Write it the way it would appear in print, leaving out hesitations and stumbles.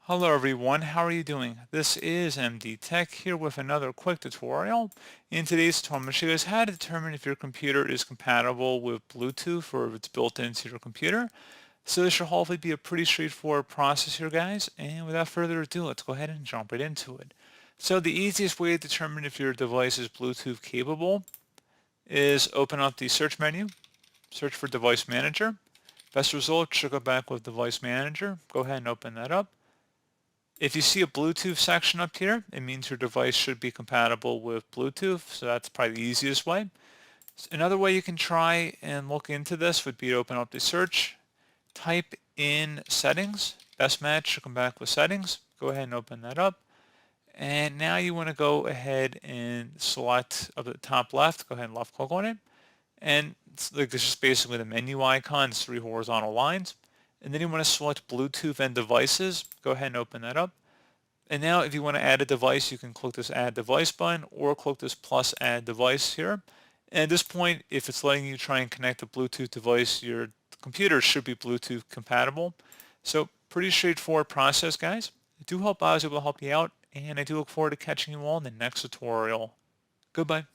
Hello everyone, how are you doing? This is MD Tech here with another quick tutorial. In today's tutorial, I'm going to show you guys how to determine if your computer is compatible with Bluetooth or if it's built into your computer. So this should hopefully be a pretty straightforward process here, guys. And without further ado, let's go ahead and jump right into it. So the easiest way to determine if your device is Bluetooth capable is open up the search menu, search for Device Manager. Best result should go back with Device Manager. Go ahead and open that up. If you see a Bluetooth section up here, it means your device should be compatible with Bluetooth, so that's probably the easiest way. Another way you can try and look into this would be to open up the search, type in settings, best match should come back with settings. Go ahead and open that up. And now you want to go ahead and select up at the top left, go ahead and left click on it. And it's like this is basically the menu icon, it's three horizontal lines. And then you want to select Bluetooth and devices. Go ahead and open that up. And now if you want to add a device, you can click this add device button or click this plus add device here. And at this point, if it's letting you try and connect a Bluetooth device, your computer should be Bluetooth compatible. So pretty straightforward process, guys. I do hope I was able to help you out, and I do look forward to catching you all in the next tutorial. Goodbye.